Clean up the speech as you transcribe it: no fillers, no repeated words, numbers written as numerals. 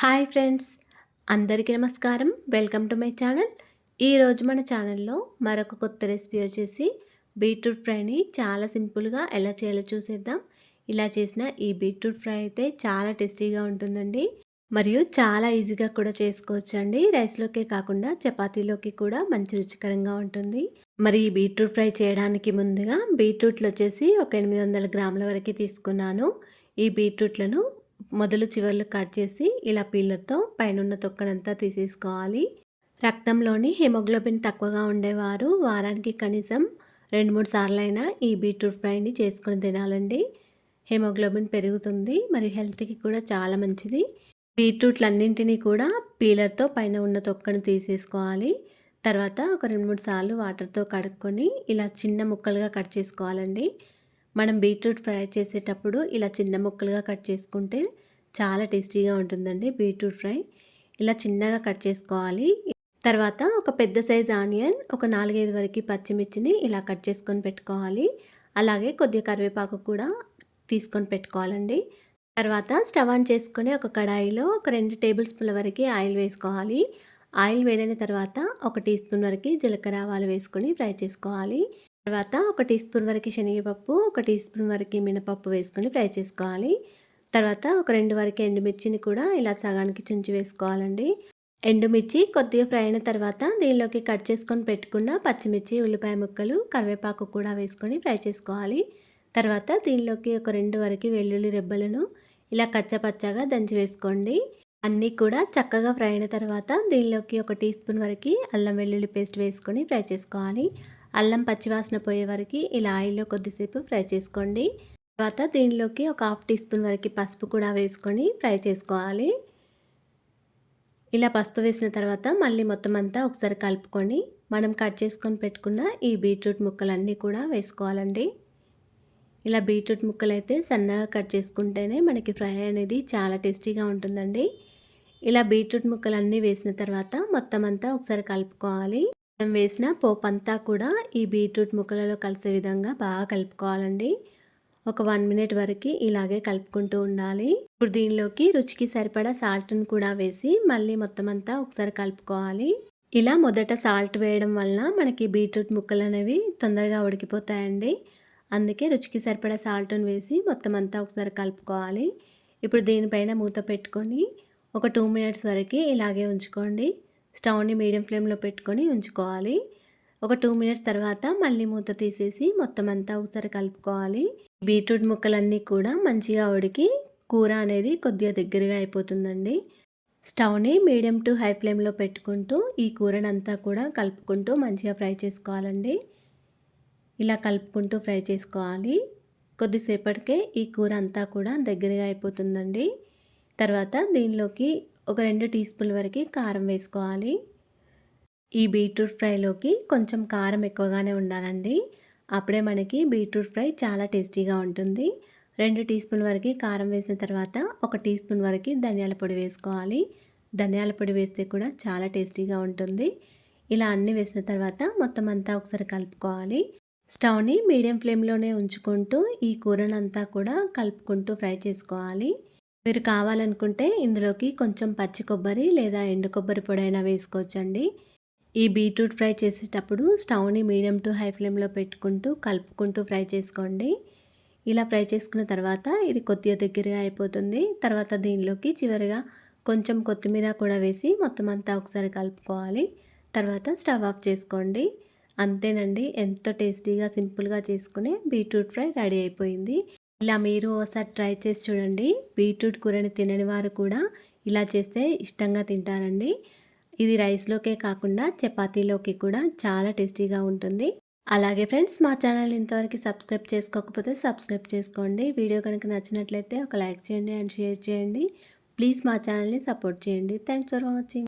Hi friends, అందరికీ నమస్కారం. Welcome to my channel. ఈరోజు మన ఛానల్లో మరొక కొత్త రెసిపీ వచ్చేసి బీట్రూట్ ఫ్రైని చాలా సింపుల్గా ఎలా చేయాలో చూసేద్దాం. ఇలా చేసిన ఈ బీట్రూట్ ఫ్రై అయితే చాలా టేస్టీగా ఉంటుందండి. మరియు చాలా ఈజీగా కూడా చేసుకోవచ్చండి. రైస్లోకే కాకుండా చపాతీలోకి కూడా మంచి రుచికరంగా ఉంటుంది. మరి ఈ బీట్రూట్ ఫ్రై చేయడానికి ముందుగా బీట్రూట్లు వచ్చేసి ఒక 800 గ్రాముల వరకు తీసుకున్నాను. ఈ బీట్రూట్లను మొదలు చివర్లు కట్ చేసి ఇలా పీలర్తో పైనున్న తొక్కనంతా తీసేసుకోవాలి. రక్తంలోని హిమోగ్లోబిన్ తక్కువగా ఉండేవారు వారానికి కనీసం 2-3 సార్లైనా ఈ బీట్రూట్ ఫ్రైని చేసుకొని తినాలండి. హిమోగ్లోబిన్ పెరుగుతుంది, మరియు హెల్త్కి కూడా చాలా మంచిది. బీట్రూట్లన్నింటినీ కూడా పీలర్తో పైన ఉన్న తొక్కను తీసేసుకోవాలి. తర్వాత ఒక 2-3 సార్లు వాటర్తో కడుక్కొని ఇలా చిన్న ముక్కలుగా కట్ చేసుకోవాలండి. మనం బీట్రూట్ ఫ్రై చేసేటప్పుడు ఇలా చిన్న ముక్కలుగా కట్ చేసుకుంటే చాలా టేస్టీగా ఉంటుందండి బీట్రూట్ ఫ్రై. ఇలా చిన్నగా కట్ చేసుకోవాలి. తర్వాత ఒక పెద్ద సైజ్ ఆనియన్, ఒక 4-5 వరకు పచ్చిమిర్చిని ఇలా కట్ చేసుకొని పెట్టుకోవాలి. అలాగే కొద్దిగా కరివేపాకు కూడా తీసుకొని పెట్టుకోవాలండి. తర్వాత స్టవ్ ఆన్ చేసుకొని ఒక కడాయిలో ఒక 2 టేబుల్ స్పూన్ల వరకు ఆయిల్ వేసుకోవాలి. ఆయిల్ వేడైన తర్వాత ఒక టీ స్పూన్ వరకు జీలకర్ర ఆవాలు వేసుకొని ఫ్రై చేసుకోవాలి. తర్వాత ఒక టీ స్పూన్ వరకు శనగపప్పు, ఒక టీ స్పూన్ వరకు మినపప్పు వేసుకొని ఫ్రై చేసుకోవాలి. తర్వాత ఒక 2 వరకు ఎండుమిర్చిని కూడా ఇలా సగానికి చుంచి వేసుకోవాలండి. ఎండుమిర్చి కొద్దిగా ఫ్రై అయిన తర్వాత దీనిలోకి కట్ చేసుకొని పెట్టుకున్న పచ్చిమిర్చి, ఉల్లిపాయ ముక్కలు, కరివేపాకు కూడా వేసుకొని ఫ్రై చేసుకోవాలి. తర్వాత దీనిలోకి ఒక 2 వరకు వెల్లుల్లి రెబ్బలను ఇలా కచ్చపచ్చగా దంచి వేసుకోండి. అన్నీ కూడా చక్కగా ఫ్రై అయిన తర్వాత దీనిలోకి ఒక టీ స్పూన్ వరకు అల్లం వెల్లుల్లి పేస్ట్ వేసుకొని ఫ్రై చేసుకోవాలి. అల్లం పచ్చివాసన పోయే వరకు ఇలా ఆయిల్లో కొద్దిసేపు ఫ్రై చేసుకోండి. తర్వాత దీనిలోకి ఒక హాఫ్ టీ స్పూన్ వరకు పసుపు కూడా వేసుకొని ఫ్రై చేసుకోవాలి. ఇలా పసుపు వేసిన తర్వాత మళ్ళీ మొత్తం అంతా ఒకసారి కలుపుకొని మనం కట్ చేసుకొని పెట్టుకున్న ఈ బీట్రూట్ ముక్కలన్నీ కూడా వేసుకోవాలండి. ఇలా బీట్రూట్ ముక్కలు అయితే సన్నగా కట్ చేసుకుంటేనే మనకి ఫ్రై అనేది చాలా టేస్టీగా ఉంటుందండి. ఇలా బీట్రూట్ ముక్కలన్నీ వేసిన తర్వాత మొత్తం అంతా ఒకసారి కలుపుకోవాలి. మనం వేసిన పోపు అంతా కూడా ఈ బీట్రూట్ ముక్కలలో కలిసే విధంగా బాగా కలుపుకోవాలండి. ఒక 1 మినిట్ వరకు ఇలాగే కలుపుకుంటూ ఉండాలి. ఇప్పుడు దీనిలోకి రుచికి సరిపడా సాల్ట్ని కూడా వేసి మళ్ళీ మొత్తం అంతా ఒకసారి కలుపుకోవాలి. ఇలా మొదట సాల్ట్ వేయడం వలన మనకి బీట్రూట్ ముక్కలు అనేవి తొందరగా ఉడికిపోతాయండి. అందుకే రుచికి సరిపడా సాల్ట్ని వేసి మొత్తం అంతా ఒకసారి కలుపుకోవాలి. ఇప్పుడు దీనిపైన మూత పెట్టుకొని ఒక 2 మినిట్స్ వరకు ఇలాగే ఉంచుకోండి. స్టవ్ని మీడియం ఫ్లేమ్లో పెట్టుకొని ఉంచుకోవాలి. ఒక 2 మినిట్స్ తర్వాత మళ్ళీ మూత తీసేసి మొత్తం అంతా ఒకసారి కలుపుకోవాలి. బీట్రూట్ ముక్కలన్నీ కూడా మంచిగా ఉడికి కూర అనేది కొద్దిగా దగ్గరగా అయిపోతుందండి. స్టవ్ని మీడియం టు హై ఫ్లేమ్లో పెట్టుకుంటూ ఈ కూరనంతా కూడా కలుపుకుంటూ మంచిగా ఫ్రై చేసుకోవాలండి. ఇలా కలుపుకుంటూ ఫ్రై చేసుకోవాలి. కొద్దిసేపటికే ఈ కూర అంతా కూడా దగ్గరగా అయిపోతుందండి. తర్వాత దీనిలోకి ఒక 2 టీ స్పూన్ల వరకు కారం వేసుకోవాలి. ఈ బీట్రూట్ ఫ్రైలోకి కొంచెం కారం ఎక్కువగానే ఉండాలండి. అప్పుడే మనకి బీట్రూట్ ఫ్రై చాలా టేస్టీగా ఉంటుంది. 2 టీ స్పూన్ల వరకు కారం వేసిన తర్వాత ఒక టీ స్పూన్ వరకు ధనియాల పొడి వేసుకోవాలి. ధనియాల పొడి వేస్తే కూడా చాలా టేస్టీగా ఉంటుంది. ఇలా అన్నీ వేసిన తర్వాత మొత్తం అంతా ఒకసారి కలుపుకోవాలి. స్టవ్ని మీడియం ఫ్లేమ్లోనే ఉంచుకుంటూ ఈ కూరనంతా కూడా కలుపుకుంటూ ఫ్రై చేసుకోవాలి. మీరు కావాలనుకుంటే ఇందులోకి కొంచెం పచ్చి కొబ్బరి లేదా ఎండు కొబ్బరి పొడైనా వేసుకోవచ్చండి. ఈ బీట్రూట్ ఫ్రై చేసేటప్పుడు స్టవ్ని మీడియం టు హై ఫ్లేమ్లో పెట్టుకుంటూ కలుపుకుంటూ ఫ్రై చేసుకోండి. ఇలా ఫ్రై చేసుకున్న తర్వాత ఇది కొద్దిగా దగ్గరగా అయిపోతుంది. తర్వాత దీనిలోకి చివరిగా కొంచెం కొత్తిమీర కూడా వేసి మొత్తం అంతా ఒకసారి కలుపుకోవాలి. తర్వాత స్టవ్ ఆఫ్ చేసుకోండి. అంతేనండి, ఎంతో టేస్టీగా సింపుల్గా చేసుకునే బీట్రూట్ ఫ్రై రెడీ అయిపోయింది. ఇలా మీరు ఒకసారి ట్రై చేసి చూడండి. బీట్రూట్ కూరని తినని వారు కూడా ఇలా చేస్తే ఇష్టంగా తింటారండి. ఇది రైస్లోకే కాకుండా చపాతీలోకి కూడా చాలా టేస్టీగా ఉంటుంది. అలాగే ఫ్రెండ్స్, మా ఛానల్ ఇంతవరకు సబ్స్క్రైబ్ చేసుకోకపోతే సబ్స్క్రైబ్ చేసుకోండి. వీడియో కనుక నచ్చినట్లయితే ఒక లైక్ చేయండి అండ్ షేర్ చేయండి. ప్లీజ్ మా ఛానల్ని సపోర్ట్ చేయండి. Thanks for watching.